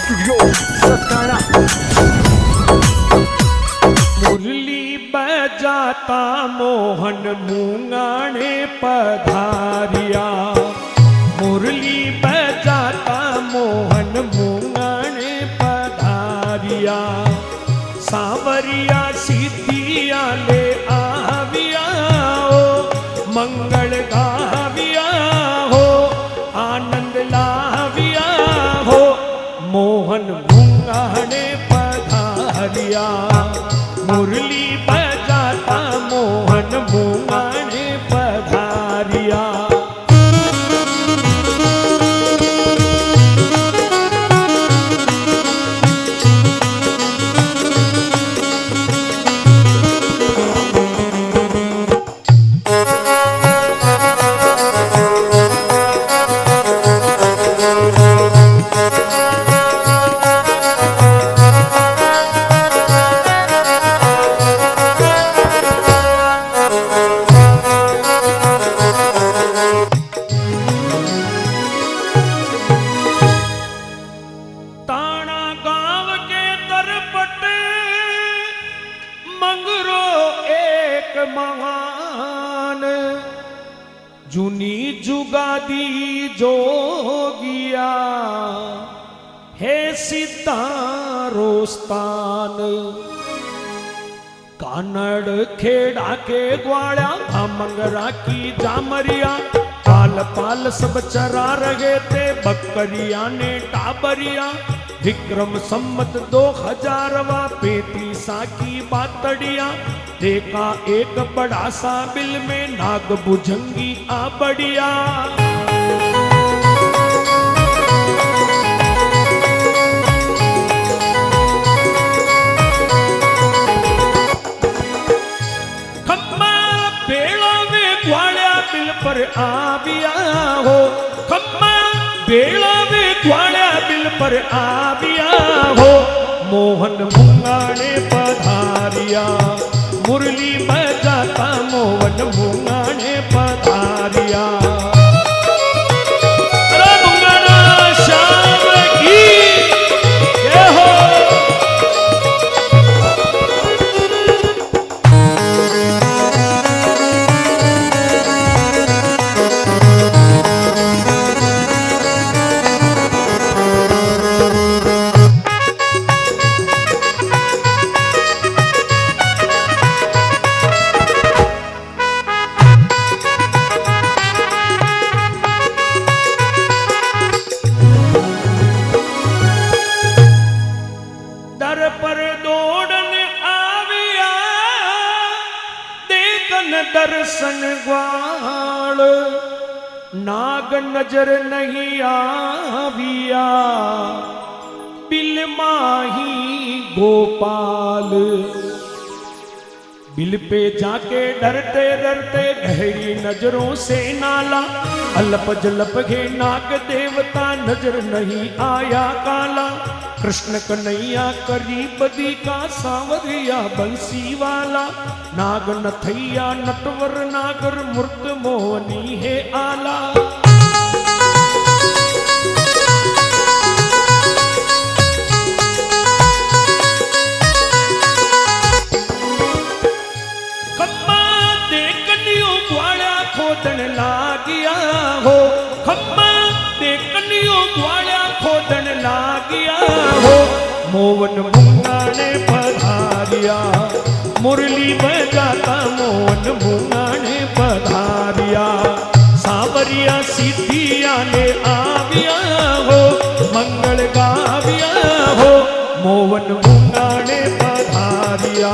Studio सतारा। मुरली बजाता मोहन मूंगाने पधारिया, मुरली बजाता मोहन मूंगाने पधारिया, सांवरिया सिद्धिया ले आविया हो, मंगल गाविया हो, आनंद लाविया हो, मोहन मूंगाने पधारिया, मुरली बजाता मोहन मूंगाने पधारिया। महान जूनी जुगादी जोगिया है सितारोस्तान, कानड़ खेड़ा के ग्वाड़ा मंगरा की जामरिया, पाल पाल सब चरा रहे थे बकरिया ने टाबरिया, विक्रम सम्मत 2000वां 35 की बातड़िया, देखा एक बड़ा सा बिल में नाग भुजंगी आ बढ़िया, खम्मा बेड़ा में ग्वाड़ा बिल पर आविया हो, खम्मा बेड़ा में ग्वाड़ा बिल पर आविया हो, मोहन मूंगाने पधारिया, मुरली बजाता मोहन मूंगाने पधारिया। अरे मूंगाना श्याम की जय हो। दर्शन ग्वाल नाग नजर नहीं आविया, बिल माही गोपाल, बिल पे जाके डरते डरते गहरी नजरों से नाला, अल्प जलप घे नाग देवता नजर नहीं आया काला, कृष्ण कन्हैया करी बदी का सांवरिया बंसी वाला, नाग नथैया नटवर नागर मूर्त मोहनी है आला, खम्मा देखनियो ग्वाड़ा खोदन लागिया हो, खम्मा देखनियो ग्वाड़ा खोदन लागिया हो, मोहन मूंगाने पधारिया, मुरली बजाता मोहन मूंगाने पधारिया, सांवरिया सिद्धिया ले आविया हो, मंगल गाविया हो, मोहन मूंगाने पधारिया।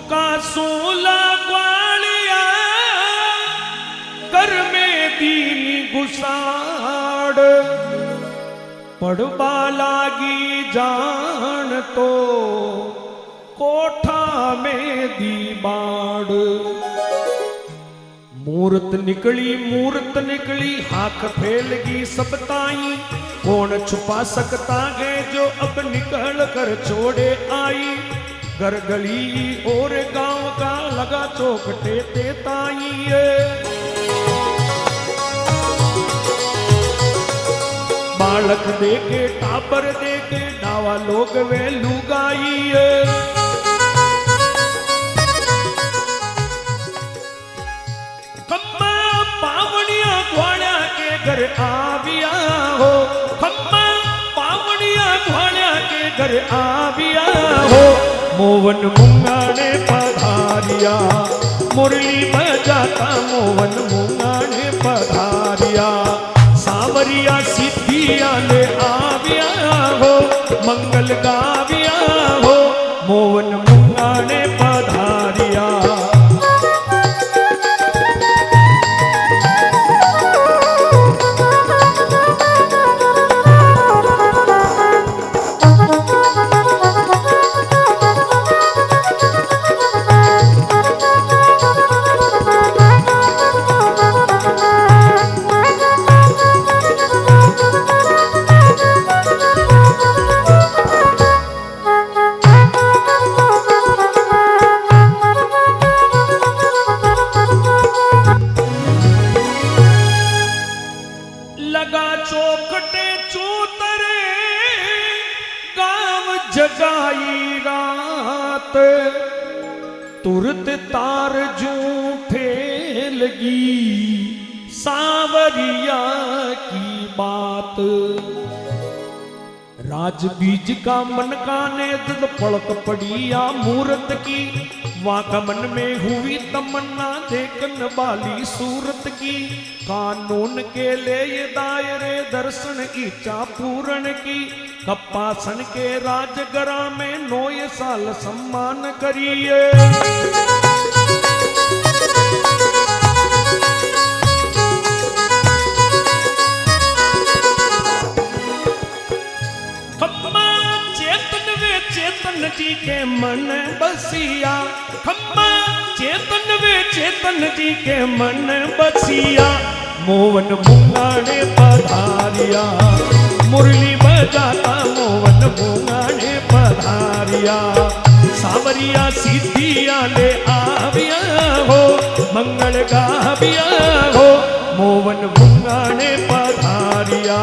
का सोला ग्वालिया कर में दीनी गुसाड़, बाड़ पड़वा लागी जान तो कोठा में दीबाड़ मूर्त निकली हाथ फैलगी सब ताई कौन छुपा सकता है जो अब निकल कर छोड़े आई घर गली और गांव का लगा चौकटे ते ताई बालक देखे टाबर देखे डावा लोग वे लुगाई खम्मा पावनिया ग्वाड़ा के घर आविया हो खम्मा पावनिया ग्वाड़ा के घर आविया हो मोवन मुंगा ने पधारिया मुरली बजाता मोवन मुंगा ने पधारिया सावरिया सिद्धिया ले आविया हो मंगल गाविया हो मोवन मुंगा ने पधारिया जगाई रात तुरत तार जूठे लगी सावरिया की बात राज बीज का मन का ने दिल पड़क पड़िया मूरत की वाका मन में हुई तमन्ना देखन वाली सूरत की कानून के ले ये दायरे दर्शन इच्छा पूर्ण की कप्पासन के राजगरा में 9 साल सम्मान करिए चेतन जी के मन बसिया खम्मा चेतन जी के मन बसिया मोवन मुंगा ने पधारिया मुरली बजाता मोवन मुंगा ने पधारिया सावरिया सिद्धिया ले आविया हो मंगल गाविया हो मोवन मुंगा ने पधारिया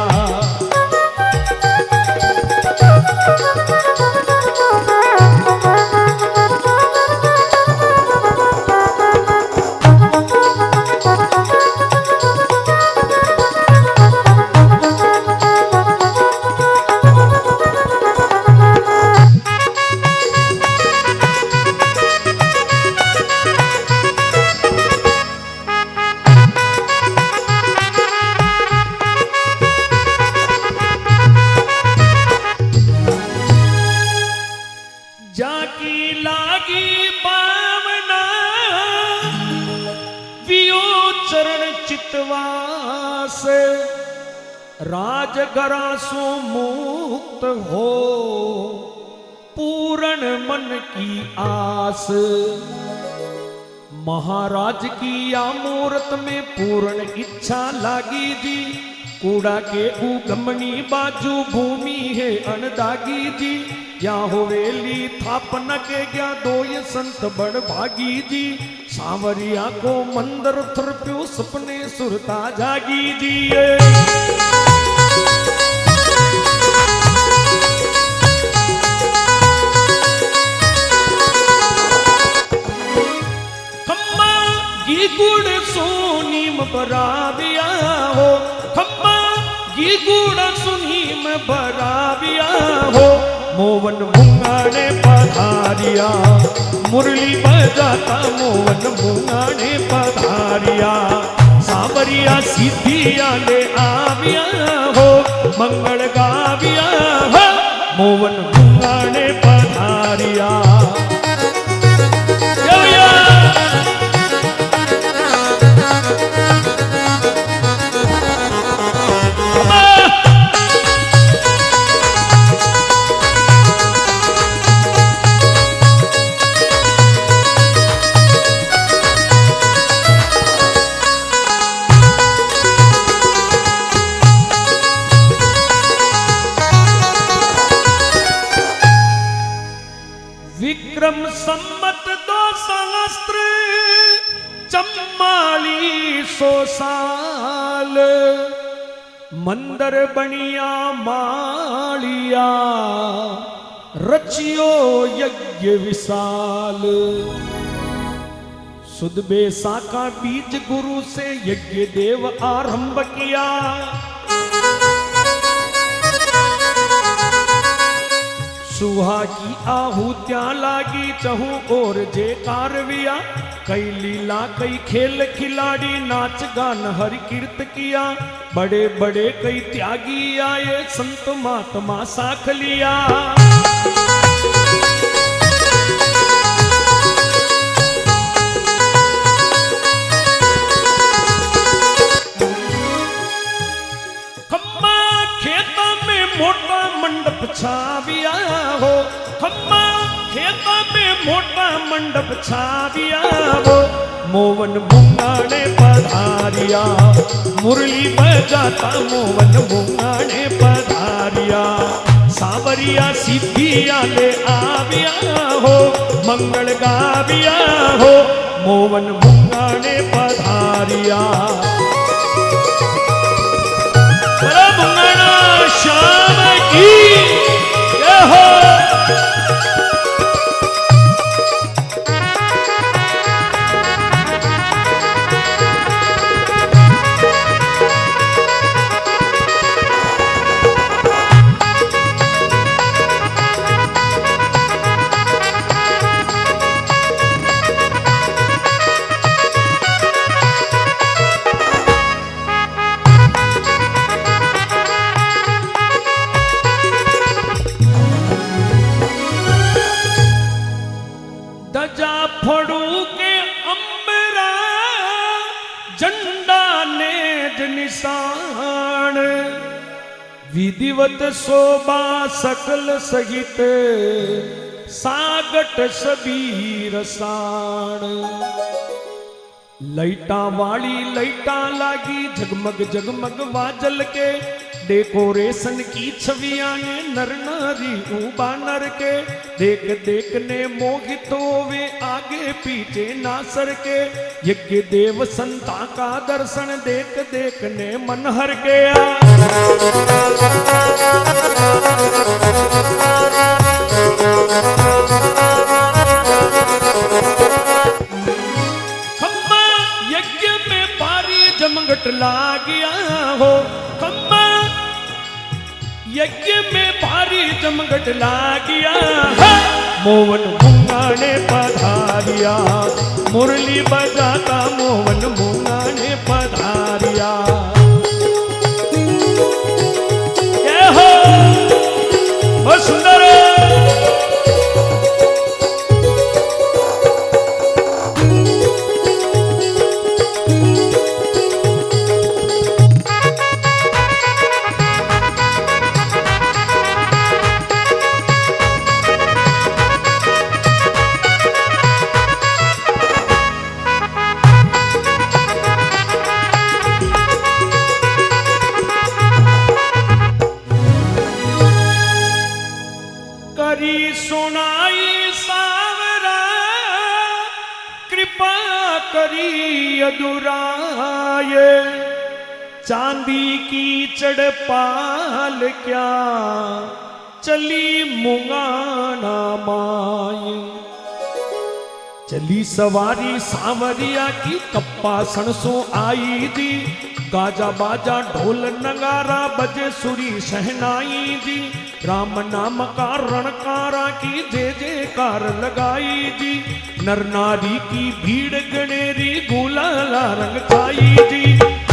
जाकी लागी पावना वियो चरण चितवास राजगरा सो मुक्त हो पूर्ण मन की आस महाराज की या मूर्त में पूर्ण इच्छा लागी जी कूड़ा के उगमनी बाजू भूमि है अनदागी जी या होवेली थापन के गया 2 संत बड़ भागी जी सांवरिया को मंदिर थरप्यो सपने सुरता जागी जी खम्मा गी गुड़ सोनीम बराबिया हो खम्मा गी गुड़ सुनीम बराबिया हो मोवन मुंगा ने पधारिया मुरली बजाता मोवन मुंगा ने पधारिया सावरिया सिद्धिया ले आविया हो मंगल गाविया हो मोवन मुंगा ने पधारिया Come on! 4400 साल मंदिर बनिया मालिया रचियो यज्ञ विशाल। सुध बेसा का बीज गुरु से यज्ञ देव आरंभ किया। सुहा की आहुतियां लागी चहु और जे कारविया। कई लीला कई खेल खिलाड़ी नाच गान हरि कीर्त किया। बड़े बड़े कई त्यागी आए संत महात्मा साख लिया। खम्मा खेता में मोटा मंडप छाविया हो। खम्मा खेता में मोटा मंडप छाविया हो। मोवन मूंगा ने पधारिया मुरली बजाता मोवन मूंगा ने पधारिया। सावरिया सिद्धिया ले आविया हो मंगल गाविया हो मोवन मूंगा ने पधारिया। श्याम की जय हो। दजा फड़ू के अंबरा झंडा नेज निशान। विधिवत शोभा सकल सहित सागट सबीर साण। लाइटा वाली लाइटा लागी जगमग जगमग वाजल के। डेकोरेशन की छवियां ने नर नारी ऊबा नर के। देख देख ने मोहित होवे आगे पीछे नासर के। यज्ञ देव संता का दर्शन देख देख ने मन हर गया। खम्मा यज्ञ में भारी जमघट लागिया हो। खम्मा यज्ञ में भारी जमघट लागिया। मोवन मूंगा ने पधारिया मुरली बजाता मोवन मूंगा ने पधारिया। जय हो बहुत सुंदर। करी सुनाई सावरा कृपा करी अदुराय। चांदी की चढ़पाल क्या चली मुंगाना माय। चली सवारी सांवरिया की कप्पा सणसो आई जी। गाजा बाजा ढोल नगारा बजे सुरी शहनाई जी। राम नाम का रणकारा की जय जयकार लगाई जी। नर नारी की भीड़ गणेरी गुलाला रंग छाई जी।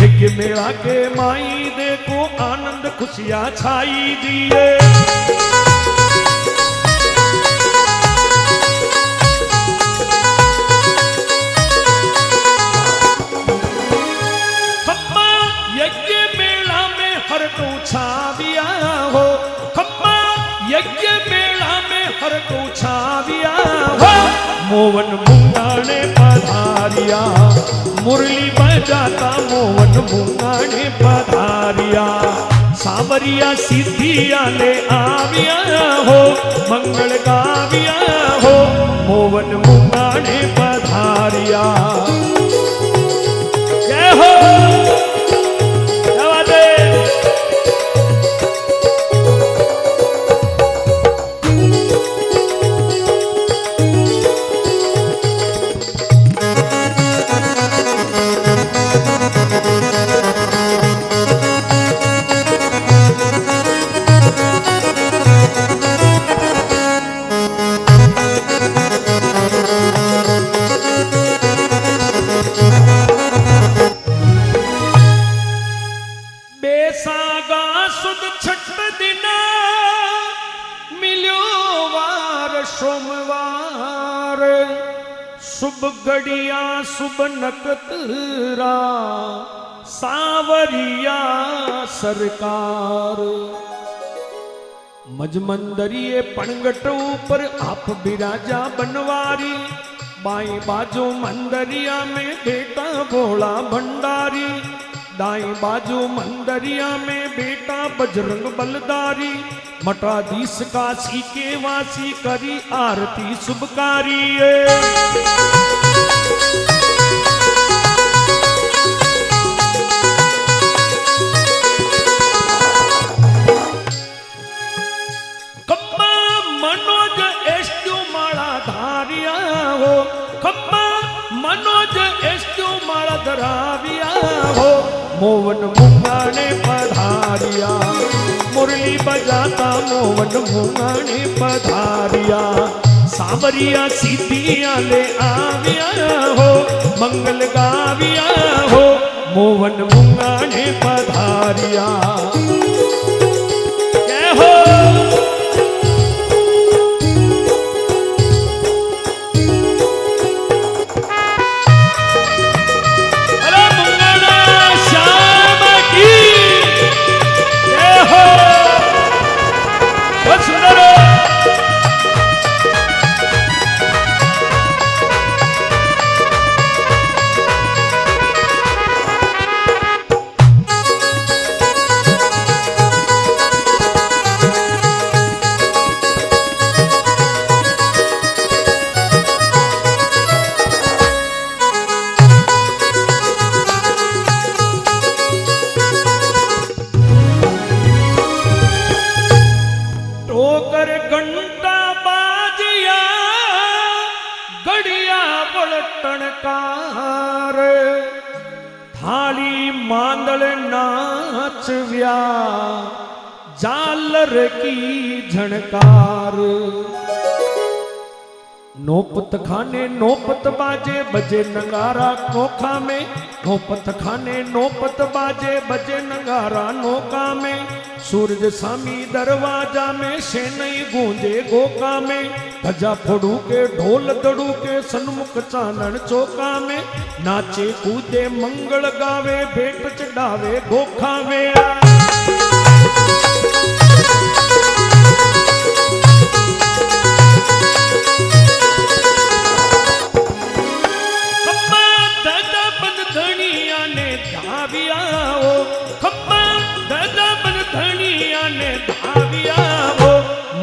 यज्ञ मेला के माई देखो आनंद खुशियां छाई जी। यज्ञ मेला में हर को छाविया हो। खम्मा यज्ञ मेला में हर को छाविया हो। मोवन मूंगा ने पधारिया मुरली बजाता मोवन मूंगा ने पधारिया। सावरिया सिद्धिया ले आविया हो मंगल गाविया हो मोवन मूंगा ने पधारिया। सुद छठ दिना मिलो वार सोमवार शुभ घड़िया शुभ नक्षत्रा सावरिया सरकार मजमंदरिये पणगट ऊपर आप बिराजा बनवारी बाई बाजू मंदरिया में बेटा भोला भंडारी दाई बाजू मंदरिया में बेटा बजरंग बलदारी मठाधीश काशी के वासी करी आरती शुभकारी मनोज एस्टू माला धराविया हो मोवन मूंगा ने पधारिया मुरली बजाता मोवन मूंगा ने पधारिया सावरिया सीधिया ले आविया हो मंगल गाविया हो मोवन मूंगा ने पधारिया जय हो टणकार थाली मांदल नाचव्या झालर की झणकार नौपत खाने नौपत बाजे बजे नगारा नोखा में नौपत खाने नौपत बाजे बजे नगारा नौका में सूरज सामी दरवाजा में शेनई गूंजे गोका में धजा फोड़ू के ढोल दड़ू के सन्मुख चानन चौका में नाचे कूदे मंगल गावे भेंट चढ़ावे गोखा में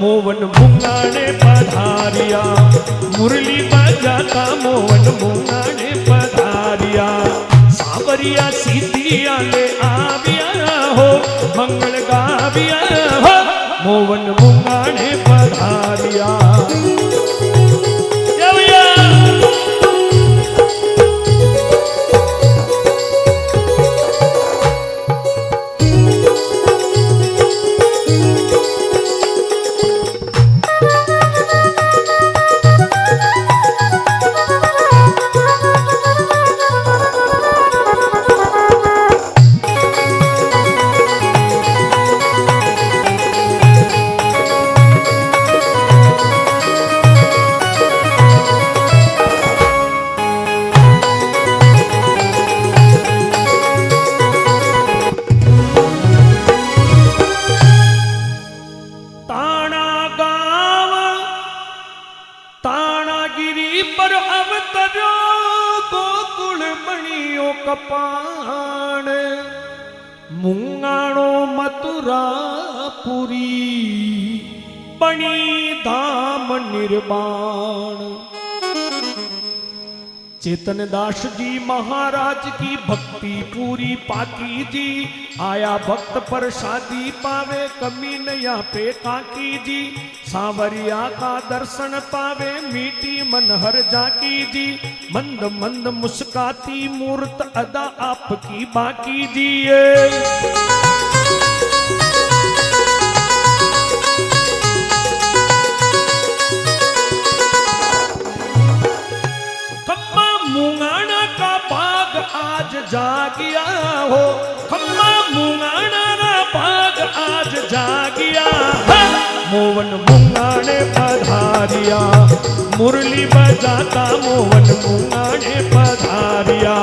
मोवन मूंगा ने पधारिया मुरली बजाता मोवन मूंगा ने पधारिया सावरिया सीधिया ले आविया हो मंगल गाविया हो मोवन मूंगा ने पधारिया कपाण मुंगाणो मथुरा पुरी बणी धाम निर्माण चेतन दास जी महाराज की भक्ति पूरी पाकी जी आया भक्त प्रसादी पावे कमी नया पे काकी जी सांवरिया का दर्शन पावे मीठी मनहर जाकी जी मंद मंद मुस्काती मूर्त अदा आपकी बाकी जी आज जागिया हो खम्मा मुंगाना भाग जागिया, मोवन मुंगाने पधारिया, मुरली बजाता मोवन मुंगाने पधारिया,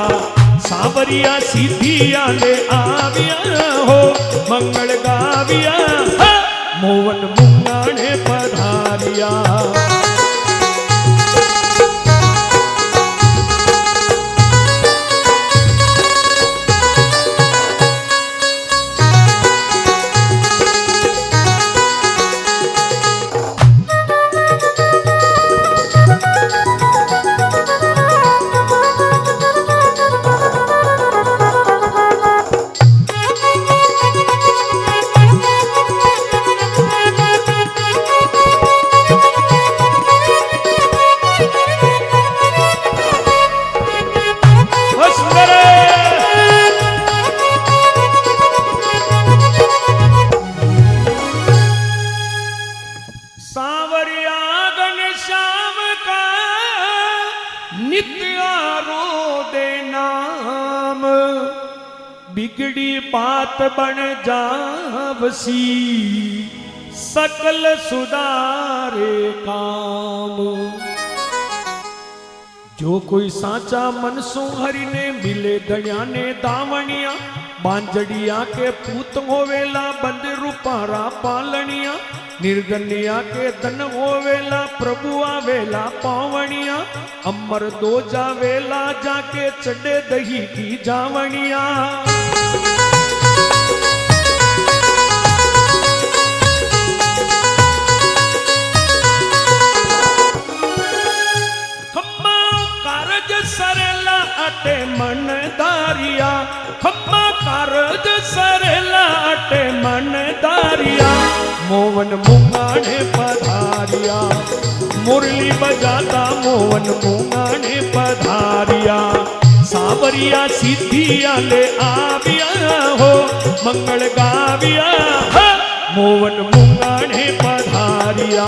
सावरिया सीधिया ले आविया हो मंगल गाविया, मोवन मुंगाने पधारिया। बिगड़ी बात बन जावसी, सकल सुधारे काम। जो कोई साचा मनसु हरि ने मिले दया ने दावणिया, बांजड़िया के पूत होवेला बंद रूपारा पालनिया, निर्गनिया के धन होवेला प्रभु आवेला पावनिया, अमर दो जावेला जाके चढ़े दही की जावनिया। खम्मा कारज सरेला अटे मन दारिया, खम्मा कारज सरेला अटे मन दारिया, मोवन मुंगाने पधारिया, मुरली बजाता मोवन मुंगाने पधारिया, सावरिया सीधिया ले आविया हो मंगल गाविया, मोवन मुंगाने पधारिया।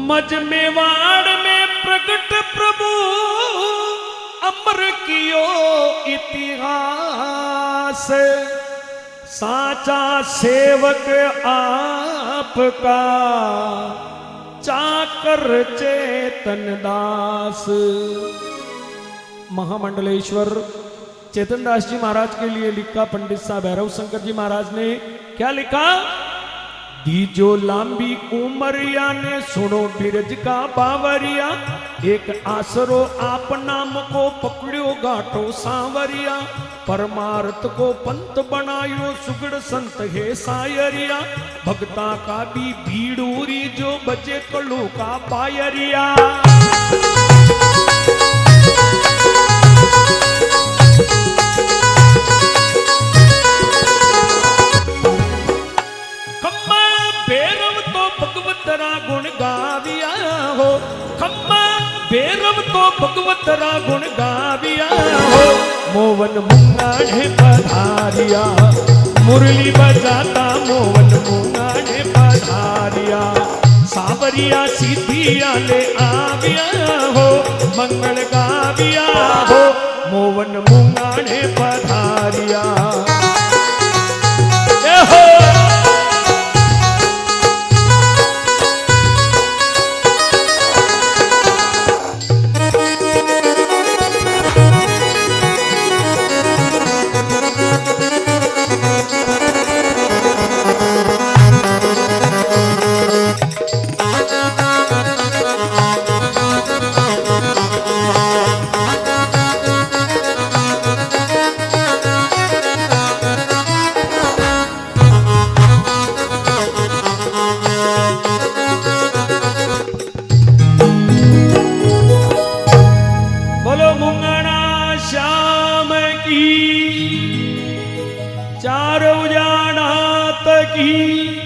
मजमेवाड़ में प्रकट प्रभु अमर कियो इतिहास, साचा सेवक आपका चाकर चेतन दास। महामंडलेश्वर चेतन दास जी महाराज के लिए लिखा पंडित साहब भैरव शंकर जी महाराज ने क्या लिखा? दीजो लांबी उमरिया ने सुनो बिरज का बावरिया, एक आसरो आप नाम को पकड़ियो गाठो सांवरिया, परमार्थ को पंत बनायो सुगड़ संत है सायरिया, भक्ता का भी भीड़ूरी जो बचे कलू का पायरिया। गुण गाविया हो खम्मा बेरव तो भगवतरा गुण गाविया हो, मोवन मुंगाने पधारिया, मुरली बजाता मोवन मुंगाने पधारिया, सावरिया सीधिया ले आविया हो मंगल गाविया हो, मोवन मुंगाने पधारिया। श्याम की, चारों जानात की।